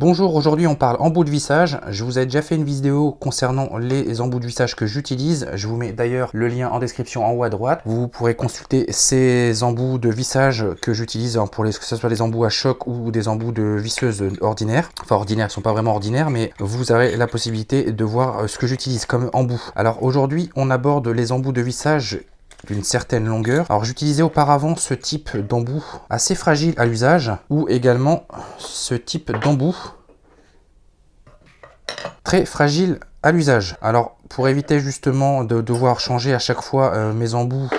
Bonjour, aujourd'hui on parle embout de vissage. Je vous ai déjà fait une vidéo concernant les embouts de vissage que j'utilise. Je vous mets d'ailleurs le lien en description en haut à droite. Vous pourrez consulter ces embouts de vissage que j'utilise pour que ce soit des embouts à choc ou des embouts de visseuse ordinaires. Enfin ordinaires, ils sont pas vraiment ordinaires, mais vous aurez la possibilité de voir ce que j'utilise comme embout. Alors aujourd'hui on aborde les embouts de vissage d'une certaine longueur. Alors j'utilisais auparavant ce type d'embout assez fragile à l'usage, ou également ce type d'embout très fragile à l'usage. Alors pour éviter justement de devoir changer à chaque fois mes embouts,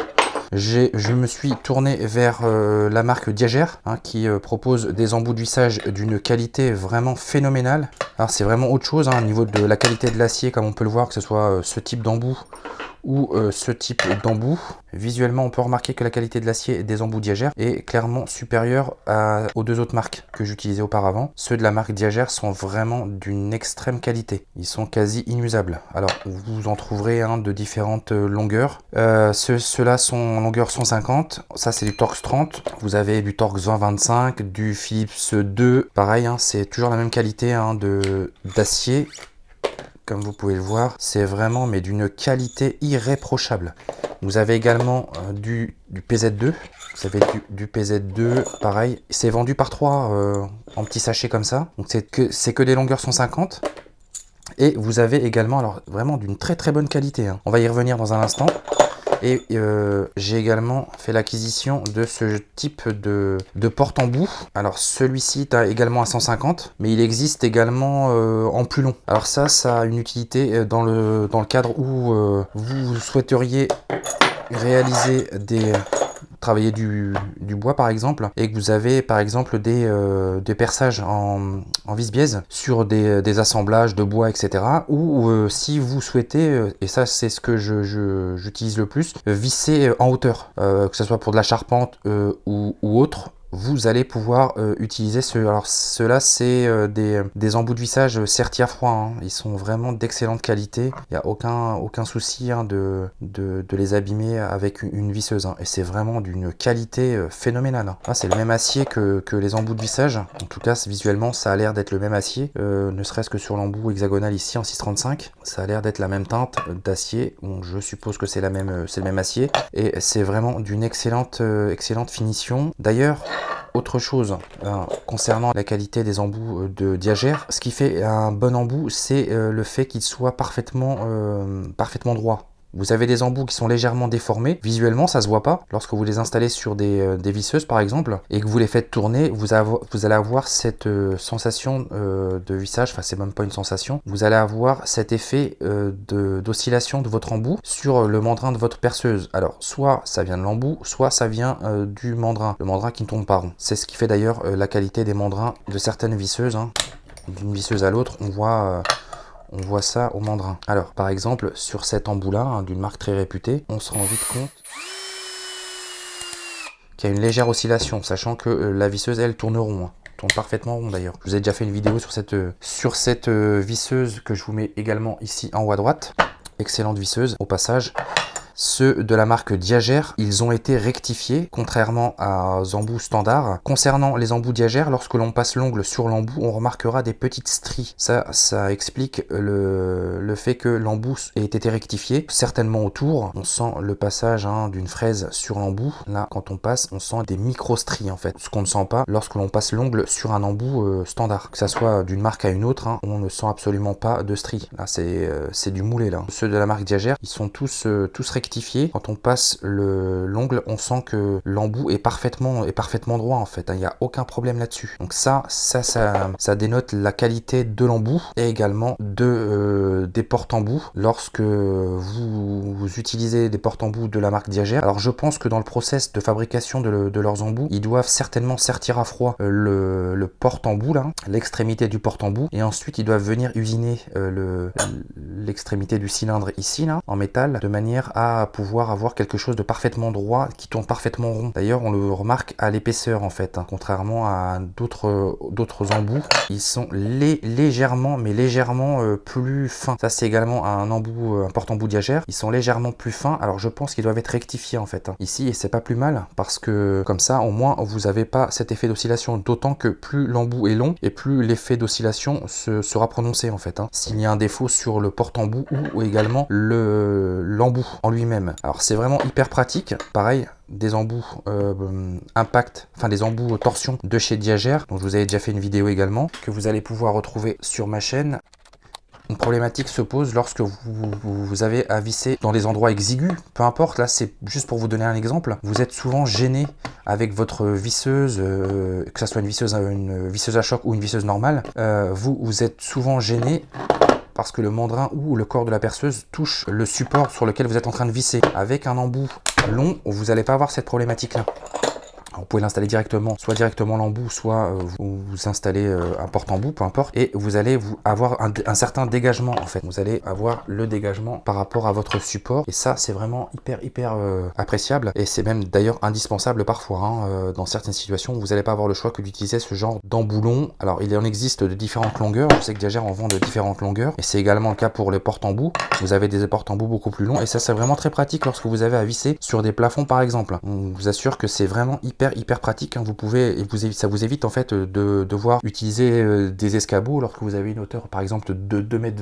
je me suis tourné vers la marque Diagère qui propose des embouts de vissage d'une qualité vraiment phénoménale. Alors c'est vraiment autre chose au niveau de la qualité de l'acier, comme on peut le voir, que ce soit ce type d'embout ou ce type d'embout. Visuellement on peut remarquer que la qualité de l'acier des embouts Diagère est clairement supérieure aux deux autres marques que j'utilisais auparavant. Ceux de la marque Diagère sont vraiment d'une extrême qualité, ils sont quasi inusables. Alors vous en trouverez de différentes longueurs. Ceux-là sont en longueur 150, ça c'est du Torx 30, vous avez du Torx 20-25, du Philips 2, pareil c'est toujours la même qualité d'acier. Comme vous pouvez le voir, c'est vraiment d'une qualité irréprochable. Vous avez également du PZ2. Vous avez du PZ2, pareil. C'est vendu par 3 en petits sachets comme ça. Donc c'est que des longueurs 150. Et vous avez également, alors vraiment d'une très très bonne qualité. On va y revenir dans un instant. Et j'ai également fait l'acquisition de ce type de porte-embout. Alors celui-ci est également à 150, mais il existe également en plus long. Alors ça a une utilité dans le cadre où vous souhaiteriez réaliser travailler du bois par exemple, et que vous avez par exemple des perçages en vis-biaise sur des assemblages de bois, etc. Ou si vous souhaitez, et ça c'est ce que j'utilise le plus, visser en hauteur, que ce soit pour de la charpente ou autre. Vous allez pouvoir utiliser alors ceux-là c'est des embouts de vissage sertis à froid, ils sont vraiment d'excellente qualité, il n'y a aucun souci de les abîmer avec une visseuse, et c'est vraiment d'une qualité phénoménale. C'est le même acier que les embouts de vissage, en tout cas visuellement ça a l'air d'être le même acier, ne serait-ce que sur l'embout hexagonal ici en 635, ça a l'air d'être la même teinte d'acier, donc je suppose que c'est le même acier, et c'est vraiment d'une excellente finition. D'ailleurs, autre chose concernant la qualité des embouts de Diagère, ce qui fait un bon embout, c'est le fait qu'il soit parfaitement droit. Vous avez des embouts qui sont légèrement déformés, visuellement ça se voit pas. Lorsque vous les installez sur des visseuses par exemple, et que vous les faites tourner, vous allez avoir cette sensation de vissage, enfin c'est même pas une sensation, vous allez avoir cet effet d'oscillation de votre embout sur le mandrin de votre perceuse. Alors soit ça vient de l'embout, soit ça vient du mandrin, le mandrin qui ne tourne pas rond. C'est ce qui fait d'ailleurs la qualité des mandrins de certaines visseuses, d'une visseuse à l'autre, on voit ça au mandrin. Alors par exemple sur cet embout là d'une marque très réputée, on se rend vite compte qu'il y a une légère oscillation, sachant que la visseuse elle tourne rond, tourne parfaitement rond d'ailleurs. Je vous ai déjà fait une vidéo sur cette visseuse que je vous mets également ici en haut à droite. Excellente visseuse au passage. Ceux de la marque Diagère, ils ont été rectifiés, contrairement aux embouts standards. Concernant les embouts Diagère, lorsque l'on passe l'ongle sur l'embout, on remarquera des petites stries. Ça explique le fait que l'embout ait été rectifié. Certainement autour, on sent le passage d'une fraise sur l'embout. Là, quand on passe, on sent des micro-stries en fait. Ce qu'on ne sent pas lorsque l'on passe l'ongle sur un embout standard. Que ça soit d'une marque à une autre, on ne sent absolument pas de stries. Là, c'est du moulé là. Ceux de la marque Diagère, ils sont tous rectifiés. Quand on passe l'ongle, on sent que l'embout est parfaitement droit en fait. Il n'y a aucun problème là-dessus. Donc ça dénote la qualité de l'embout et également des porte-embouts. Lorsque vous utilisez des porte-embouts de la marque Diagère, alors je pense que dans le process de fabrication de leurs embouts, ils doivent certainement sertir à froid le porte-embout là, l'extrémité du porte-embout, et ensuite ils doivent venir usiner l'extrémité du cylindre ici là en métal, de manière à à pouvoir avoir quelque chose de parfaitement droit qui tourne parfaitement rond. D'ailleurs, on le remarque à l'épaisseur en fait, hein. Contrairement à d'autres embouts, ils sont légèrement plus fins. Ça, c'est également un porte-embout diagère. Ils sont légèrement plus fins. Alors, je pense qu'ils doivent être rectifiés en fait, hein, ici, et c'est pas plus mal parce que comme ça, au moins, vous n'avez pas cet effet d'oscillation. D'autant que plus l'embout est long et plus l'effet d'oscillation sera prononcé en fait, hein, s'il y a un défaut sur le porte-embout ou également l'embout en lui-même. Alors, c'est vraiment hyper pratique. Pareil, des embouts impact, enfin des embouts torsion de chez Diagère, dont je vous avais déjà fait une vidéo également, que vous allez pouvoir retrouver sur ma chaîne. Une problématique se pose lorsque vous avez à visser dans des endroits exigus, peu importe, là c'est juste pour vous donner un exemple, vous êtes souvent gêné avec votre visseuse, que ce soit une visseuse à choc ou une visseuse normale, vous êtes souvent gêné parce que le mandrin ou le corps de la perceuse touche le support sur lequel vous êtes en train de visser. Avec un embout long, vous n'allez pas avoir cette problématique-là. Vous pouvez l'installer directement, soit directement l'embout, soit vous installez un porte-embout, peu importe, et vous allez avoir un certain dégagement en fait. Vous allez avoir le dégagement par rapport à votre support, et ça c'est vraiment hyper appréciable, et c'est même d'ailleurs indispensable parfois, hein, dans certaines situations. Vous n'allez pas avoir le choix que d'utiliser ce genre d'embout long. Alors il en existe de différentes longueurs, je sais que Diagère en vend de différentes longueurs, et c'est également le cas pour les porte-embout. Vous avez des porte-embout beaucoup plus longs, et ça c'est vraiment très pratique lorsque vous avez à visser sur des plafonds par exemple. On vous assure que c'est vraiment hyper pratique, hein. Vous pouvez, ça vous évite en fait de devoir utiliser des escabeaux lorsque vous avez une hauteur par exemple de 2,20 m,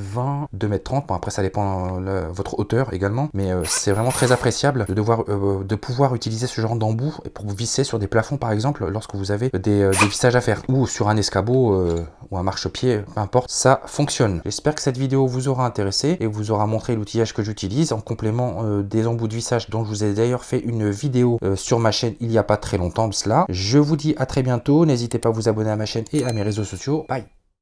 2,30 m. Bon, après ça dépend votre hauteur également, mais c'est vraiment très appréciable de pouvoir utiliser ce genre d'embout pour vous visser sur des plafonds par exemple lorsque vous avez des vissages à faire, ou sur un escabeau ou un marchepied, peu importe, ça fonctionne. J'espère que cette vidéo vous aura intéressé et vous aura montré l'outillage que j'utilise en complément des embouts de vissage dont je vous ai d'ailleurs fait une vidéo sur ma chaîne il n'y a pas très longtemps de cela. Je vous dis à très bientôt, n'hésitez pas à vous abonner à ma chaîne et à mes réseaux sociaux. Bye.